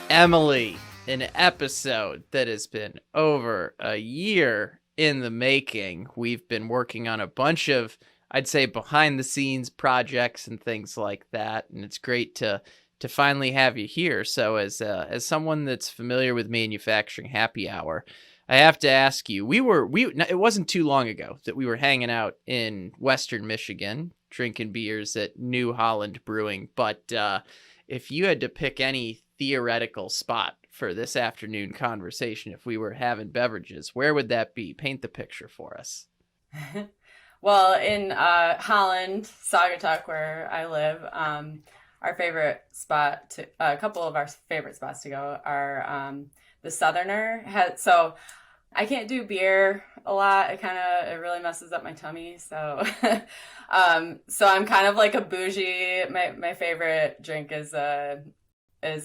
Emily, an episode that has been over a year in the making. We've been working on a bunch of, I'd say, behind the scenes projects and things like that, and it's great to finally have you here. So as someone that's familiar with manufacturing happy hour, I have to ask you, it wasn't too long ago that we were hanging out in Western Michigan drinking beers at New Holland Brewing, but if you had to pick any theoretical spot for this afternoon conversation, if we were having beverages, where would that be? Paint the picture for us. Well, in Holland, Saugatuck, where I live, our favorite spot, a couple of our favorite spots to go are the Southerner. So I can't do beer a lot. It really messes up my tummy. So, so I'm kind of like a bougie. My favorite drink is an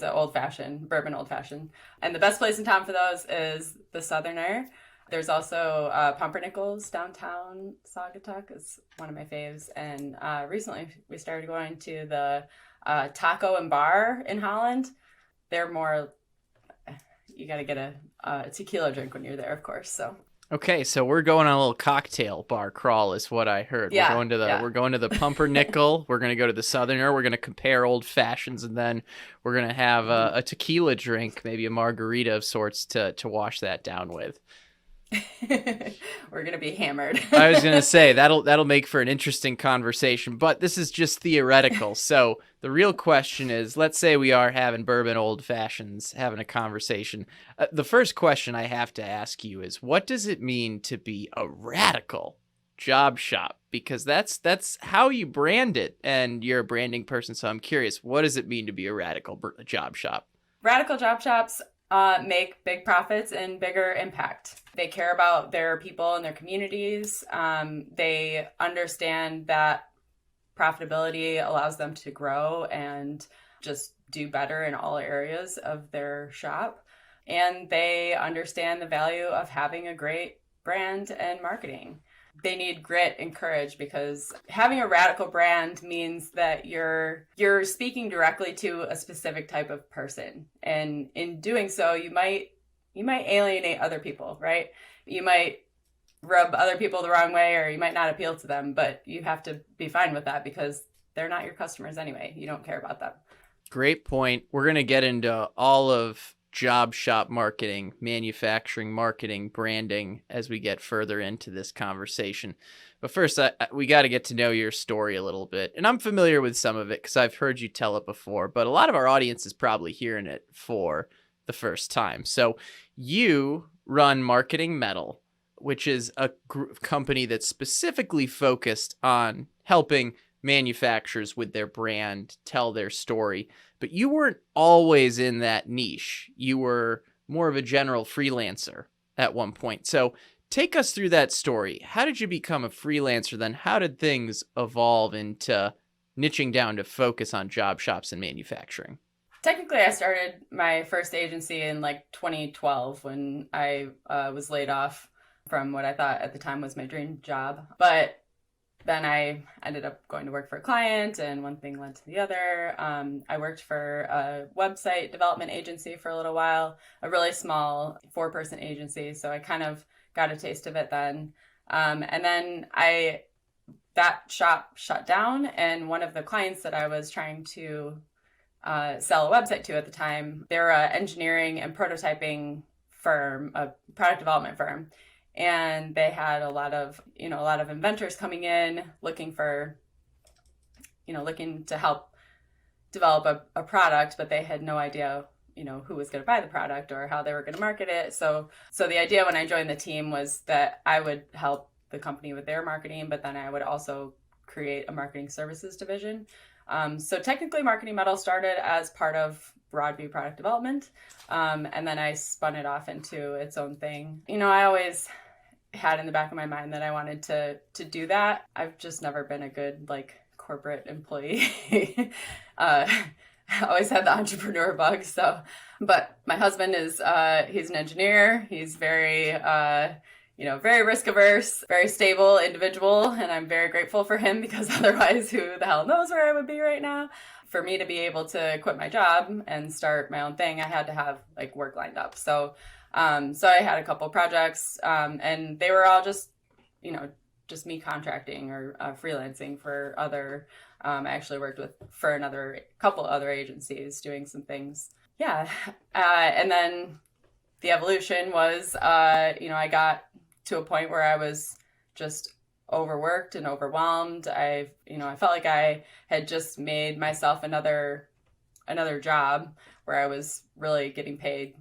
old fashioned, bourbon old fashioned. And the best place in town for those is the Southerner. There's also Pumpernickel's downtown Saugatuck is one of my faves. And recently we started going to the Taco and Bar in Holland. They're more, you got to get a tequila drink when you're there, of course. So. Okay, so we're going on a little cocktail bar crawl is what I heard. Yeah, we're going to the Pumpernickel. We're going to go to the Southerner. We're going to compare old fashions, and then we're going to have a tequila drink, maybe a margarita of sorts to wash that down with. We're going to be hammered. I was going to say that'll make for an interesting conversation, but this is just theoretical. So the real question is, let's say we are having bourbon old fashions, having a conversation. The first question I have to ask you is, what does it mean to be a radical job shop? Because that's how you brand it, and you're a branding person. So I'm curious, what does it mean to be a radical job shop? Radical job shops make big profits and bigger impact. They care about their people and their communities. They understand that profitability allows them to grow and just do better in all areas of their shop. And they understand the value of having a great brand and marketing. They need grit and courage, because having a radical brand means that you're speaking directly to a specific type of person. And in doing so, you might alienate other people, right? You might rub other people the wrong way, or you might not appeal to them, but you have to be fine with that because they're not your customers anyway. You don't care about them. Great point. We're going to get into all of job shop marketing, manufacturing marketing, branding as we get further into this conversation. But first, we got to get to know your story a little bit. And I'm familiar with some of it because I've heard you tell it before, but a lot of our audience is probably hearing it for the first time. So you run Marketing Metal, which is a company that's specifically focused on helping manufacturers with their brand tell their story. But you weren't always in that niche. You were more of a general freelancer at one point. So take us through that story. How did you become a freelancer then? How did things evolve into niching down to focus on job shops and manufacturing? Technically, I started my first agency in like 2012 when I was laid off from what I thought at the time was my dream job. But then I ended up going to work for a client, and one thing led to the other. I worked for a website development agency for a little while, a really small 4-person agency. So I kind of got a taste of it then. And then that shop shut down, and one of the clients that I was trying to sell a website to at the time, they're an engineering and prototyping firm, a product development firm. And they had a lot of inventors coming in looking to help develop a product, but they had no idea, who was going to buy the product or how they were going to market it. So the idea when I joined the team was that I would help the company with their marketing, but then I would also create a marketing services division. So technically Marketing Metal started as part of Broadview product development. And then I spun it off into its own thing. I always had in the back of my mind that I wanted to do that. I've just never been a good corporate employee. I always had the entrepreneur bug. So, but my husband is, he's an engineer. He's very, very risk averse, very stable individual. And I'm very grateful for him because otherwise, who the hell knows where I would be right now? For me to be able to quit my job and start my own thing, I had to have like work lined up. So I had a couple projects, and they were all just, just me contracting or freelancing for other. I actually worked for another couple other agencies doing some things. Yeah, and then the evolution was, I got to a point where I was just overworked and overwhelmed. I felt like I had just made myself another job where I was really getting paid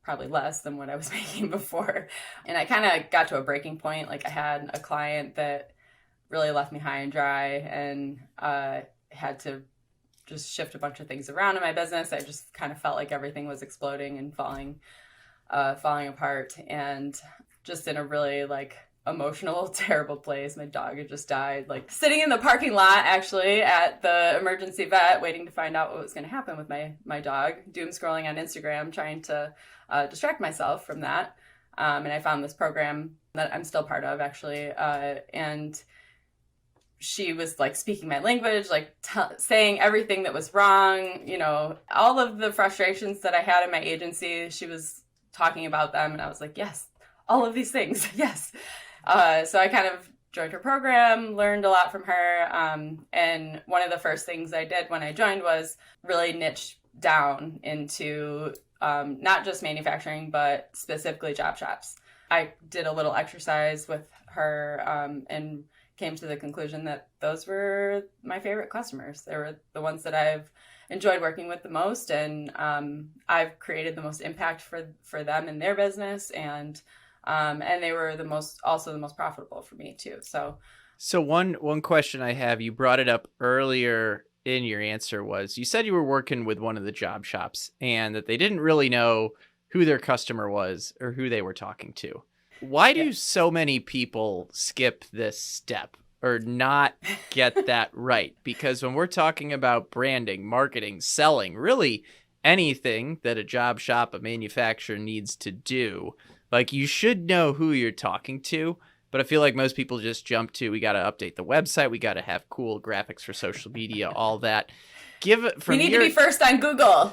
probably less than what I was making before. And I kind of got to a breaking point. Like I had a client that really left me high and dry, and had to just shift a bunch of things around in my business. I just kind of felt like everything was exploding and falling apart, and just in a really like emotional, terrible place. My dog had just died, like sitting in the parking lot actually at the emergency vet waiting to find out what was going to happen with my dog, doom scrolling on Instagram trying to distract myself from that. And I found this program that I'm still part of actually, and she was like speaking my language, like saying everything that was wrong, all of the frustrations that I had in my agency. She was talking about them, and I was like, yes, all of these things, yes. So I kind of joined her program, learned a lot from her, and one of the first things I did when I joined was really niche down into not just manufacturing, but specifically job shops. I did a little exercise with her, and came to the conclusion that those were my favorite customers. They were the ones that I've enjoyed working with the most, and I've created the most impact for them in their business, and they were also the most profitable for me too. So one question I have, you brought it up earlier in your answer, was you said you were working with one of the job shops and that they didn't really know who their customer was or who they were talking to. Why do so many people skip this step or not get that right? Because when we're talking about branding, marketing, selling, really anything that a job shop, a manufacturer needs to do, like you should know who you're talking to. But I feel like most people just jump to, we got to update the website, we got to have cool graphics for social media, all that. We need to be first on Google.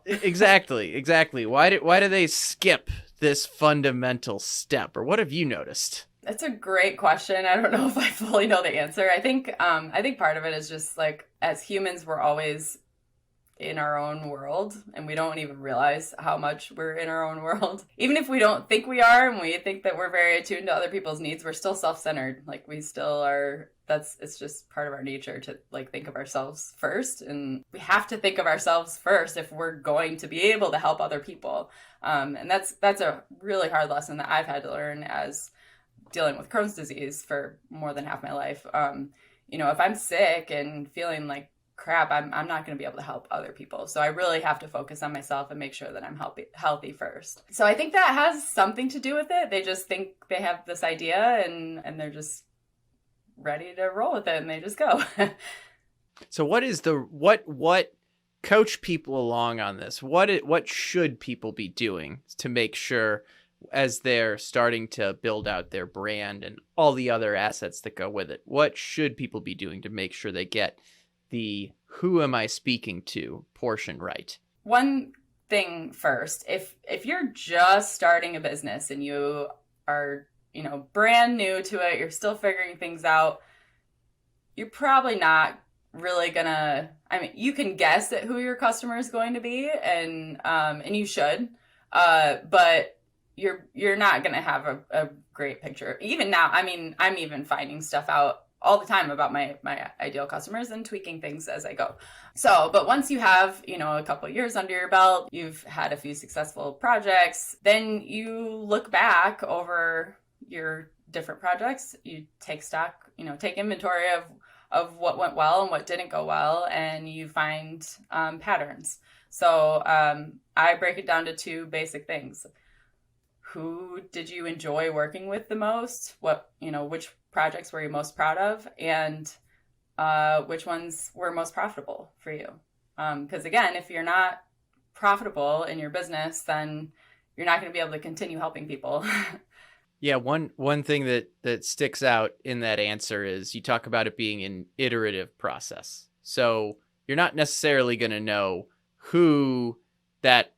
Exactly. Why do they skip this fundamental step, or what have you noticed? That's a great question. I don't know if I fully know the answer. I think part of it is just like, as humans, we're always in our own world, and we don't even realize how much we're in our own world. Even if we don't think we are, and we think that we're very attuned to other people's needs, we're still self-centered. Like we still are. It's just part of our nature to like think of ourselves first, and we have to think of ourselves first if we're going to be able to help other people. And that's a really hard lesson that I've had to learn as dealing with Crohn's disease for more than half my life. If I'm sick and feeling like crap, I'm not going to be able to help other people. So I really have to focus on myself and make sure that I'm healthy first. So I think that has something to do with it. They just think they have this idea, and they're just ready to roll with it, and they just go. So what coach people along on this? What should people be doing to make sure, as they're starting to build out their brand and all the other assets that go with it, what should people be doing to make sure they get the who am I speaking to portion right? One thing first, if you're just starting a business and you are, brand new to it, you're still figuring things out, you're probably not really gonna, you can guess at who your customer is going to be, and you should, but you're not gonna have a great picture. Even now, I'm even finding stuff out all the time about my ideal customers and tweaking things as I go. So, but once you have, a couple of years under your belt, you've had a few successful projects, then you look back over your different projects, you take stock, take inventory of what went well and what didn't go well, and you find patterns. So I break it down to two basic things. Who did you enjoy working with the most? Which projects were you most proud of? And which ones were most profitable for you. Because again, if you're not profitable in your business, then you're not going to be able to continue helping people. Yeah, one thing that sticks out in that answer is you talk about it being an iterative process. So you're not necessarily going to know who that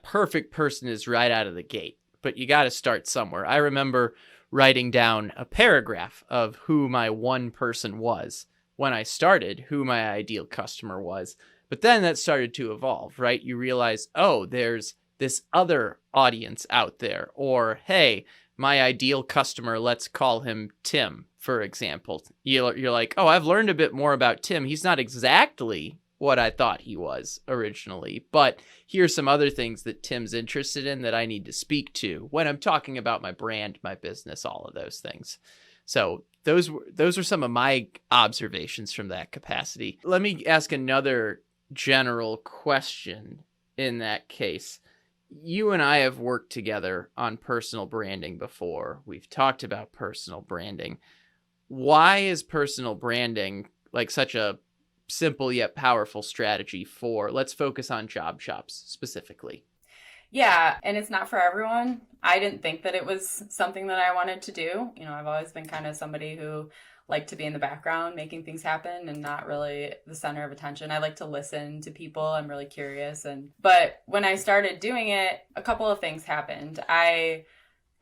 perfect person is right out of the gate, but you got to start somewhere. I remember writing down a paragraph of who my one person was when I started, who my ideal customer was. But then that started to evolve, right? You realize, oh, there's this other audience out there, or hey, my ideal customer, let's call him Tim, for example. You're like, oh, I've learned a bit more about Tim. He's not exactly what I thought he was originally, but here's some other things that Tim's interested in that I need to speak to when I'm talking about my brand, my business, all of those things. So those are some of my observations from that capacity. Let me ask another general question in that case. You and I have worked together on personal branding before. We've talked about personal branding. Why is personal branding like such a simple yet powerful strategy for, let's focus on job shops specifically? Yeah, and it's not for everyone. I didn't think that it was something that I wanted to do. I've always been kind of somebody who liked to be in the background making things happen and not really the center of attention. I like to listen to people. I'm really curious. But when I started doing it, a couple of things happened. I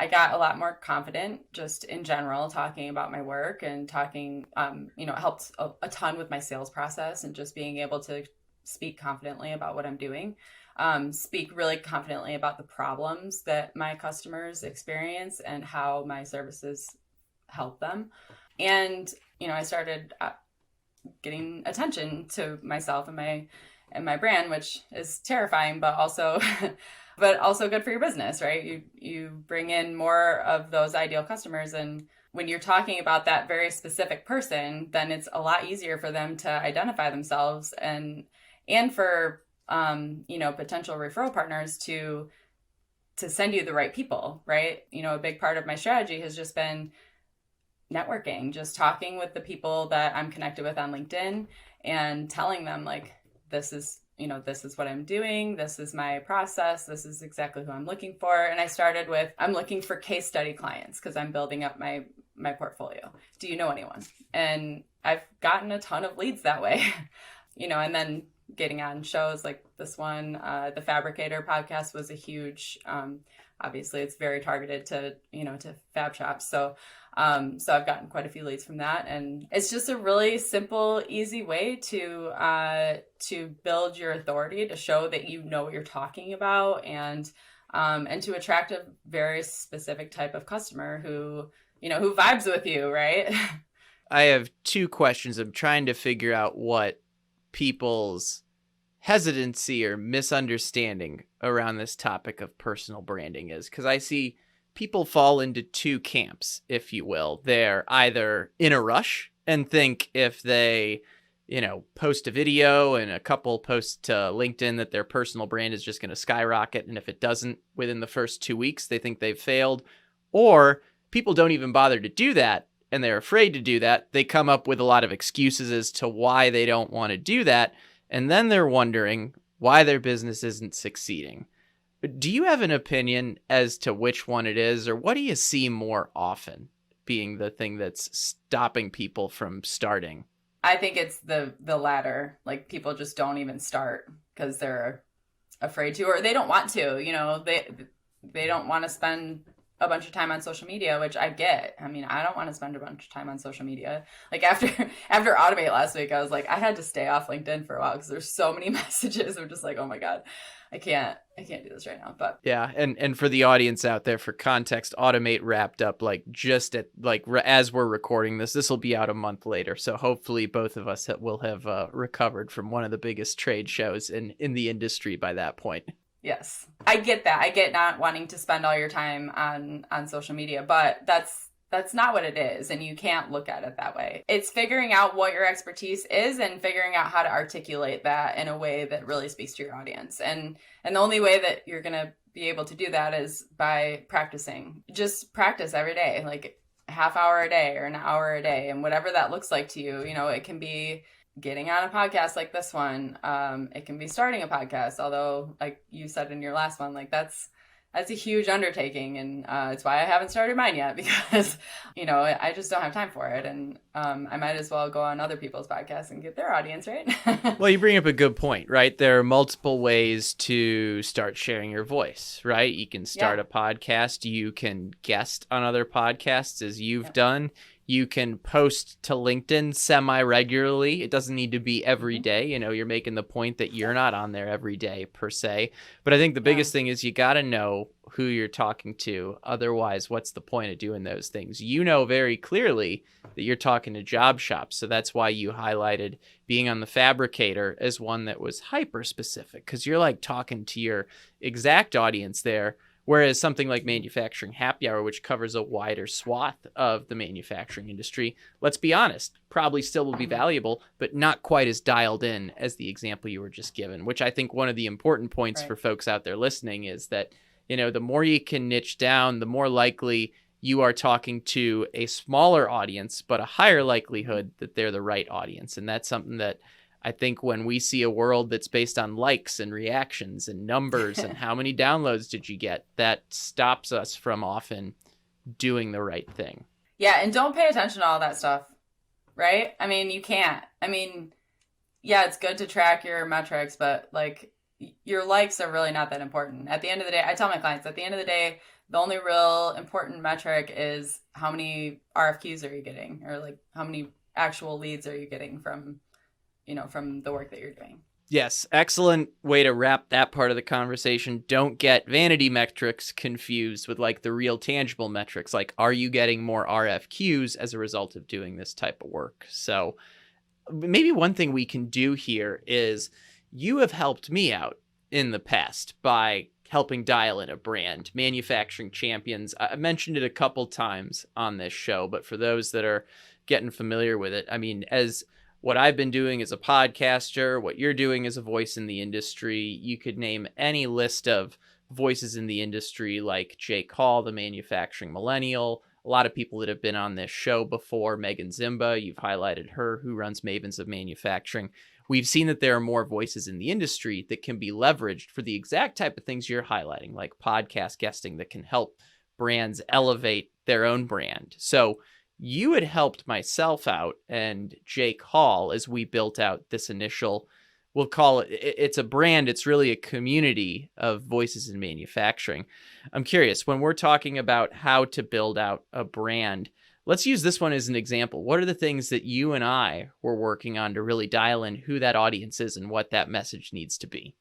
got a lot more confident just in general talking about my work and talking, it helped a ton with my sales process and just being able to speak confidently about what I'm doing. Speak really confidently about the problems that my customers experience and how my services help them. And, I started getting attention to myself and my brand, which is terrifying, but also, but also good for your business, right? You bring in more of those ideal customers. And when you're talking about that very specific person, then it's a lot easier for them to identify themselves and for, potential referral partners to send you the right people, right? A big part of my strategy has just been networking, just talking with the people that I'm connected with on LinkedIn and telling them like, this is what I'm doing. This is my process. This is exactly who I'm looking for. And I started with, I'm looking for case study clients because I'm building up my portfolio. Do you know anyone? And I've gotten a ton of leads that way, and then getting on shows like this one, the Fabricator podcast was a huge, obviously it's very targeted to fab shops. So I've gotten quite a few leads from that, and it's just a really simple, easy way to build your authority, to show that you know what you're talking about, and to attract a very specific type of customer who vibes with you, right? I have two questions. I'm trying to figure out what people's hesitancy or misunderstanding around this topic of personal branding is, because I see people fall into two camps, if you will. They're either in a rush and think if they, post a video and a couple posts to LinkedIn that their personal brand is just going to skyrocket. And if it doesn't within the first 2 weeks, they think they've failed. Or people don't even bother to do that and they're afraid to do that. They come up with a lot of excuses as to why they don't want to do that. And then they're wondering why their business isn't succeeding. Do you have an opinion as to which one it is, or what do you see more often being the thing that's stopping people from starting? I think it's the latter. Like, people just don't even start because they're afraid to, or they don't want to. They don't want to spend a bunch of time on social media, which I get. I mean, I don't want to spend a bunch of time on social media. Like after Automate last week, I was like, I had to stay off LinkedIn for a while because there's so many messages. I'm just like, oh my God, I can't do this right now. But yeah. And for the audience out there, for context, Automate wrapped up as we're recording this will be out a month later. So hopefully both of us will have recovered from one of the biggest trade shows in the industry by that point. Yes, I get that. I get not wanting to spend all your time on social media, but that's not what it is, and you can't look at it that way. It's figuring out what your expertise is and figuring out how to articulate that in a way that really speaks to your audience. And the only way that you're going to be able to do that is by practicing. Just practice every day. Like, a half hour a day or an hour a day, and whatever that looks like to you. It can be getting on a podcast like this one. It can be starting a podcast, although like you said in your last one, like that's a huge undertaking, and it's why I haven't started mine yet, because I just don't have time for it, and I might as well go on other people's podcasts and get their audience, right? Well, you bring up a good point, right? There are multiple ways to start sharing your voice, right? You can start a podcast, you can guest on other podcasts, as you've done. You can post to LinkedIn semi-regularly. It doesn't need to be every day. You're making the point that you're not on there every day per se. But I think the biggest thing is you got to know who you're talking to. Otherwise, what's the point of doing those things? You know very clearly that you're talking to job shops. So that's why you highlighted being on The Fabricator as one that was hyper specific, because you're like talking to your exact audience there. Whereas something like Manufacturing Happy Hour, which covers a wider swath of the manufacturing industry, let's be honest, probably still will be valuable, but not quite as dialed in as the example you were just given, which I think one of the important points for folks out there listening is that, the more you can niche down, the more likely you are talking to a smaller audience, but a higher likelihood that they're the right audience. And that's something that I think when we see a world that's based on likes and reactions and numbers and how many downloads did you get, that stops us from often doing the right thing. Yeah, and don't pay attention to all that stuff, right? I mean, you can't. I mean, yeah, it's good to track your metrics, but like your likes are really not that important. At the end of the day, I tell my clients, at the end of the day, the only real important metric is how many RFQs are you getting, or like how many actual leads are you getting from the work that you're doing. Yes, excellent way to wrap that part of the conversation. Don't get vanity metrics confused with like the real tangible metrics. Like, are you getting more RFQs as a result of doing this type of work? So maybe one thing we can do here is you have helped me out in the past by helping dial in a brand, Manufacturing Champions. I mentioned it a couple times on this show, but for those that are getting familiar with it, I mean, as what I've been doing as a podcaster, what you're doing as a voice in the industry, you could name any list of voices in the industry like Jake Hall, the manufacturing millennial, a lot of people that have been on this show before, Megan Zimba, you've highlighted her, who runs Mavens of Manufacturing. We've seen that there are more voices in the industry that can be leveraged for the exact type of things you're highlighting, like podcast guesting that can help brands elevate their own brand. So you had helped myself out and Jake Hall as we built out this initial, we'll call it's a brand. It's really a community of voices in manufacturing. I'm curious, when we're talking about how to build out a brand, let's use this one as an example. What are the things that you and I were working on to really dial in who that audience is and what that message needs to be?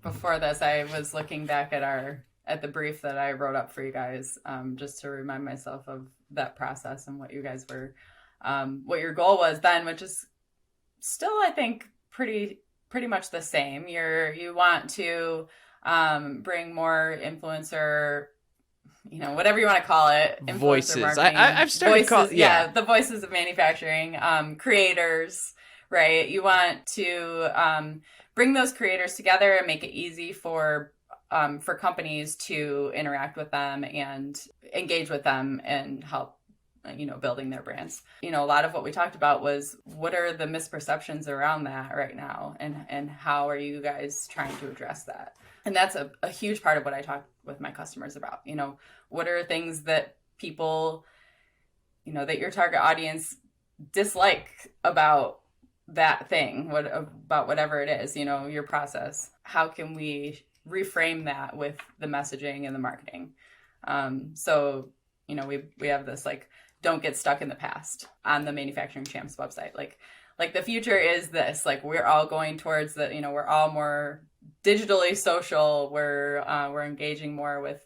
Before this, I was looking back at the brief that I wrote up for you guys, just to remind myself of that process and what you guys were, what your goal was then, which is still, I think, pretty much the same. You want to bring more influencer, whatever you want to call it, influencer voices. marketing. I've started voices, calling, yeah, the voices of manufacturing, creators, right? You want to bring those creators together and make it easy for companies to interact with them and engage with them and help, building their brands. A lot of what we talked about was what are the misperceptions around that right now, and how are you guys trying to address that? And that's a huge part of what I talk with my customers about. What are things that people, that your target audience dislike about that thing, about whatever it is, your process? How can we reframe that with the messaging and the marketing? So, we have this, like, don't get stuck in the past on the Manufacturing Champs website. Like the future is this, like, we're all going towards the, we're all more digitally social. We're engaging more with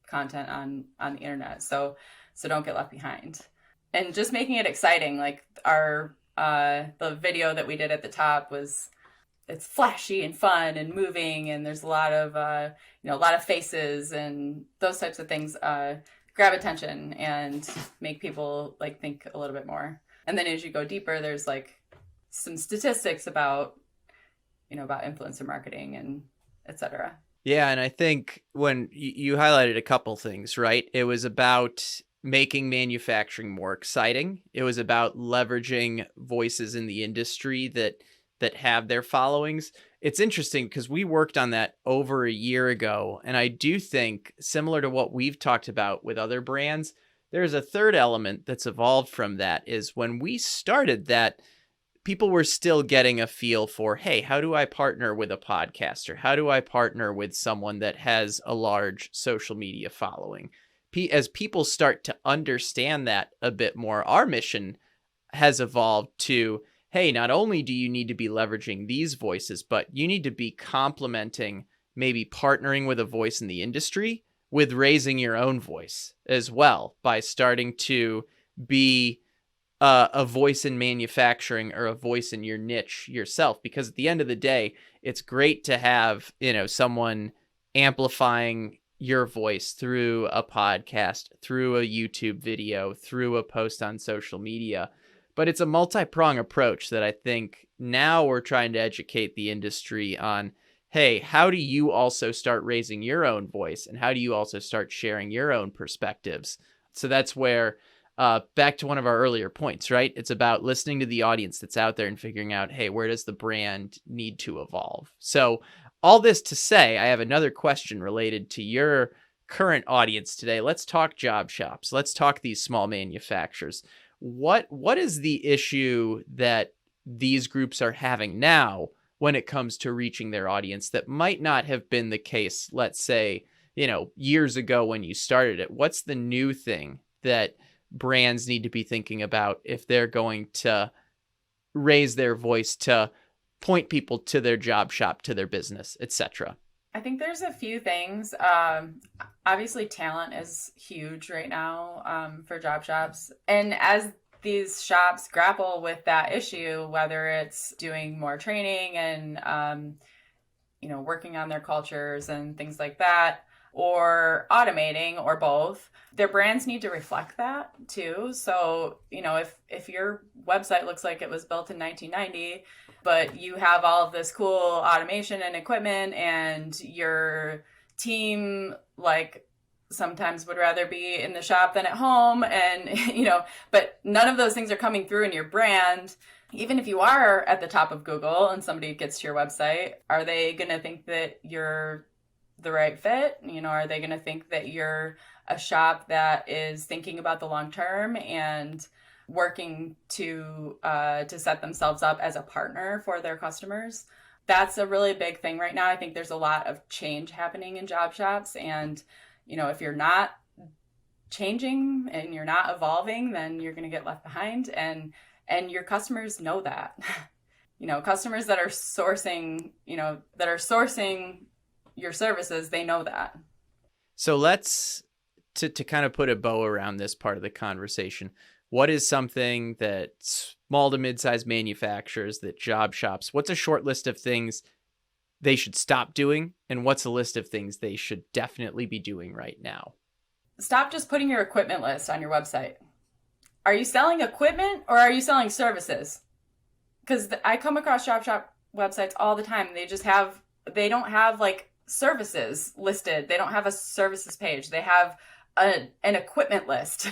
content on the internet. So don't get left behind, and just making it exciting. Like the video that we did at the top it's flashy and fun and moving, and there's a lot of faces and those types of things grab attention and make people like think a little bit more. And then as you go deeper, there's like some statistics about influencer marketing and etc. Yeah, and I think when you highlighted a couple things, right? It was about making manufacturing more exciting. It was about leveraging voices in the industry that have their followings. It's interesting because we worked on that over a year ago, and I do think, similar to what we've talked about with other brands, there's a third element that's evolved from that. Is when we started that, people were still getting a feel for, hey, how do I partner with a podcaster? How do I partner with someone that has a large social media following? As people start to understand that a bit more, our mission has evolved to, hey, not only do you need to be leveraging these voices, but you need to be complementing, maybe partnering with a voice in the industry with raising your own voice as well, by starting to be a voice in manufacturing or a voice in your niche yourself. Because at the end of the day, it's great to have, someone amplifying your voice through a podcast, through a YouTube video, through a post on social media. But it's a multi-prong approach that I think now we're trying to educate the industry on, hey, how do you also start raising your own voice? And how do you also start sharing your own perspectives? So that's where, back to one of our earlier points, right? It's about listening to the audience that's out there and figuring out, hey, where does the brand need to evolve? So all this to say, I have another question related to your current audience today. Let's talk job shops. Let's talk these small manufacturers. What is the issue that these groups are having now when it comes to reaching their audience that might not have been the case, let's say, years ago when you started it? What's the new thing that brands need to be thinking about if they're going to raise their voice to point people to their job shop, to their business, etc.? I think there's a few things. Obviously, talent is huge right now for job shops. And as these shops grapple with that issue, whether it's doing more training and, working on their cultures and things like that, or automating, or both, their brands need to reflect that too. So, if your website looks like it was built in 1990, but you have all of this cool automation and equipment, and your team, sometimes would rather be in the shop than at home, and, but none of those things are coming through in your brand. Even if you are at the top of Google and somebody gets to your website, are they going to think that you're the right fit? Are they going to think that you're a shop that is thinking about the long term and working to set themselves up as a partner for their customers? That's a really big thing right now. I think there's a lot of change happening in job shops, and if you're not changing and you're not evolving, then you're going to get left behind, and your customers know that. Customers that are sourcing your services, they know that. So let's to kind of put a bow around this part of the conversation. What is something that small to mid-sized manufacturers, that job shops, what's a short list of things they should stop doing, and what's a list of things they should definitely be doing right now? Stop just putting your equipment list on your website. Are you selling equipment or are you selling services? Because I come across job shop websites all the time. They don't have services listed. They don't have a services page. They have an equipment list.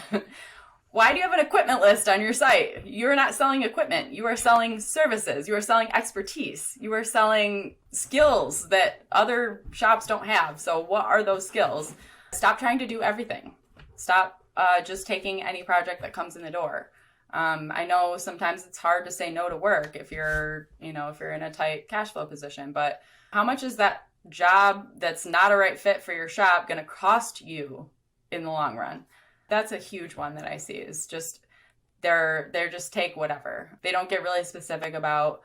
Why do you have an equipment list on your site? You're not selling equipment. You are selling services. You are selling expertise. You are selling skills that other shops don't have. So what are those skills? Stop trying to do everything. Stop just taking any project that comes in the door. I know sometimes it's hard to say no to work if you're in a tight cash flow position, but how much is that job that's not a right fit for your shop going to cost you in the long run? That's a huge one that I see, is just they're just take whatever. They don't get really specific about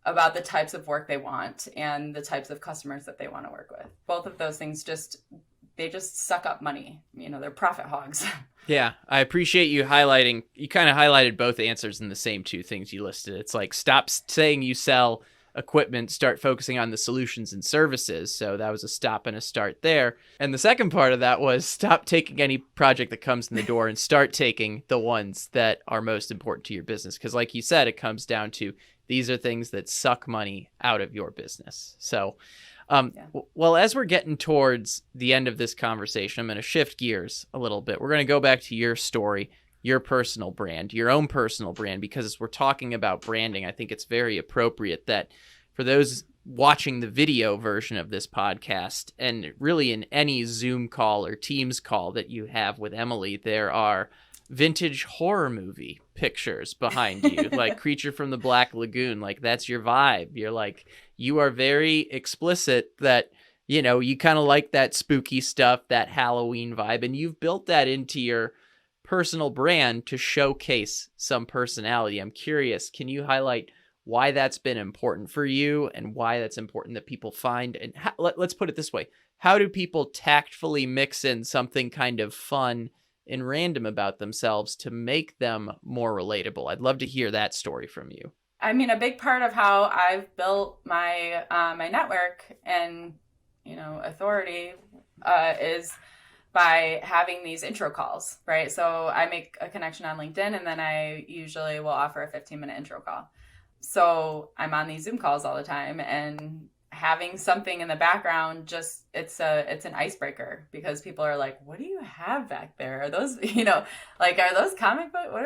the types of work they want and the types of customers that they want to work with. Both of those things just suck up money. They're profit hogs. Yeah, I appreciate you highlighting. You kind of highlighted both answers in the same two things you listed. It's like, stop saying you sell equipment, start focusing on the solutions and services. So that was a stop and a start there. And the second part of that was stop taking any project that comes in the door and start taking the ones that are most important to your business. Because like you said, it comes down to these are things that suck money out of your business. So, well, as we're getting towards the end of this conversation, I'm going to shift gears a little bit. We're going to go back to your story, your personal brand, your own personal brand, because as we're talking about branding, I think it's very appropriate that for those watching the video version of this podcast, and really in any Zoom call or Teams call that you have with Emily, there are vintage horror movie pictures behind you, like Creature from the Black Lagoon. Like, that's your vibe. You're like, you are very explicit that, you know, you kind of like that spooky stuff, that Halloween vibe, and you've built that into your personal brand to showcase some personality. I'm curious, can you highlight why that's been important for you and why that's important that people find? And let's put it this way. How do people tactfully mix in something kind of fun and random about themselves to make them more relatable? I'd love to hear that story from you. I mean, a big part of how I've built my my network and, you know, authority is by having these intro calls, right? So I make a connection on LinkedIn, and then I usually will offer a 15-minute intro call. So I'm on these Zoom calls all the time, and having something in the background, just it's an icebreaker, because people are like, what do you have back there? Are those, you know, like, are those comic book? What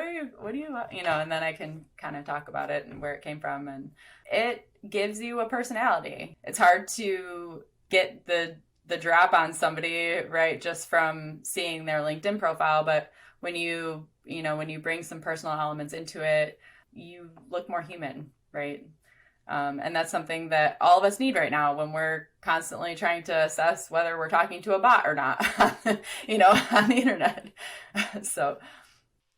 do you, you know, and then I can kind of talk about it and where it came from. And it gives you a personality. It's hard to get the drop on somebody, right, just from seeing their LinkedIn profile. But when you bring some personal elements into it, you look more human, right? And that's something that all of us need right now when we're constantly trying to assess whether we're talking to a bot or not, you know, on the internet. So.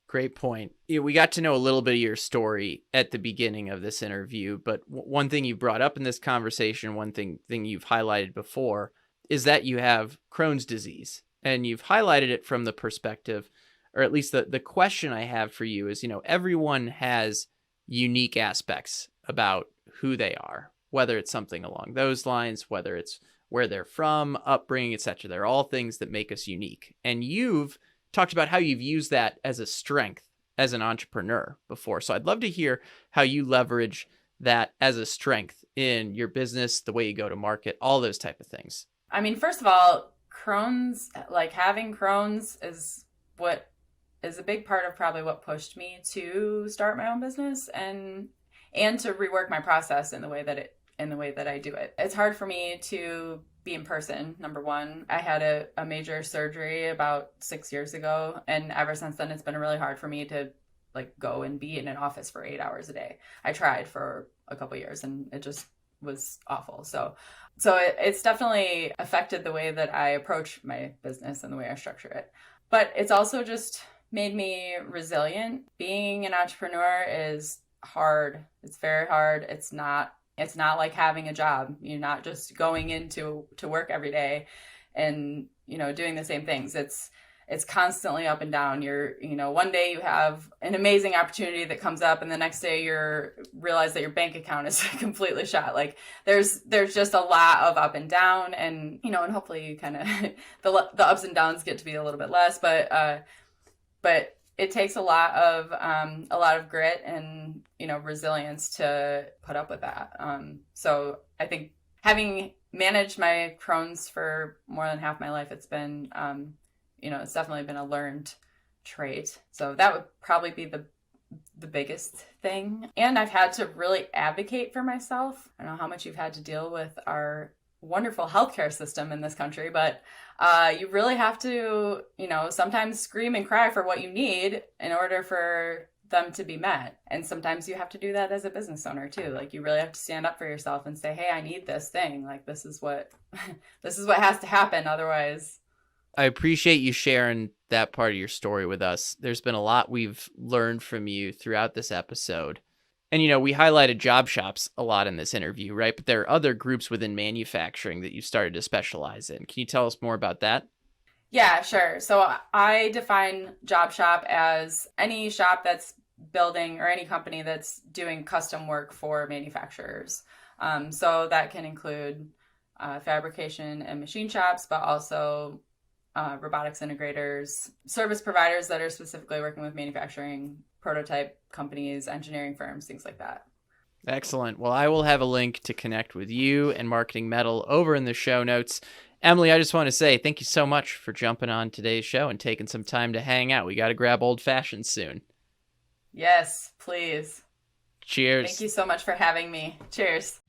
Great point. We got to know a little bit of your story at the beginning of this interview, but one thing you brought up in this conversation, one thing you've highlighted before, is that you have Crohn's disease, and you've highlighted it from the perspective, or at least the question I have for you is, you know, everyone has unique aspects about who they are, whether it's something along those lines, whether it's where they're from, upbringing, etc. They're all things that make us unique. And you've talked about how you've used that as a strength as an entrepreneur before. So I'd love to hear how you leverage that as a strength in your business, the way you go to market, all those type of things. I mean, first of all, Crohn's, like having Crohn's is a big part of probably what pushed me to start my own business and to rework my process in the way that I do it. It's hard for me to be in person, number one. I had a major surgery about 6 years ago, and ever since then, it's been really hard for me to like go and be in an office for 8 hours a day. I tried for a couple years, and it just was awful. So it's definitely affected the way that I approach my business and the way I structure it. But it's also just made me resilient. Being an entrepreneur is hard. It's very hard. It's not like having a job. You're not just going into work every day and, you know, doing the same things. It's constantly up and down. One day you have an amazing opportunity that comes up, and the next day realize that your bank account is completely shot. Like there's just a lot of up and down, and, you know, and hopefully you kind of, the ups and downs get to be a little bit less, but it takes a lot of grit and, you know, resilience to put up with that. So I think having managed my Crohn's for more than half my life, it's been, it's definitely been a learned trait. So that would probably be the biggest thing. And I've had to really advocate for myself. I don't know how much you've had to deal with our wonderful healthcare system in this country, but you really have to, you know, sometimes scream and cry for what you need in order for them to be met. And sometimes you have to do that as a business owner too. Like you really have to stand up for yourself and say, hey, I need this thing. Like this is what has to happen. Otherwise. I appreciate you sharing that part of your story with us. There's been a lot we've learned from you throughout this episode. And, you know, we highlighted job shops a lot in this interview, right? But there are other groups within manufacturing that you started to specialize in. Can you tell us more about that? Yeah, sure. So I define job shop as any shop that's building, or any company that's doing custom work for manufacturers. So that can include fabrication and machine shops, but also robotics integrators, service providers that are specifically working with manufacturing, prototype companies, engineering firms, things like that. Excellent. Well, I will have a link to connect with you and Marketing Metal over in the show notes. Emily, I just want to say thank you so much for jumping on today's show and taking some time to hang out. We got to grab old fashioned soon. Yes, please. Cheers. Thank you so much for having me. Cheers.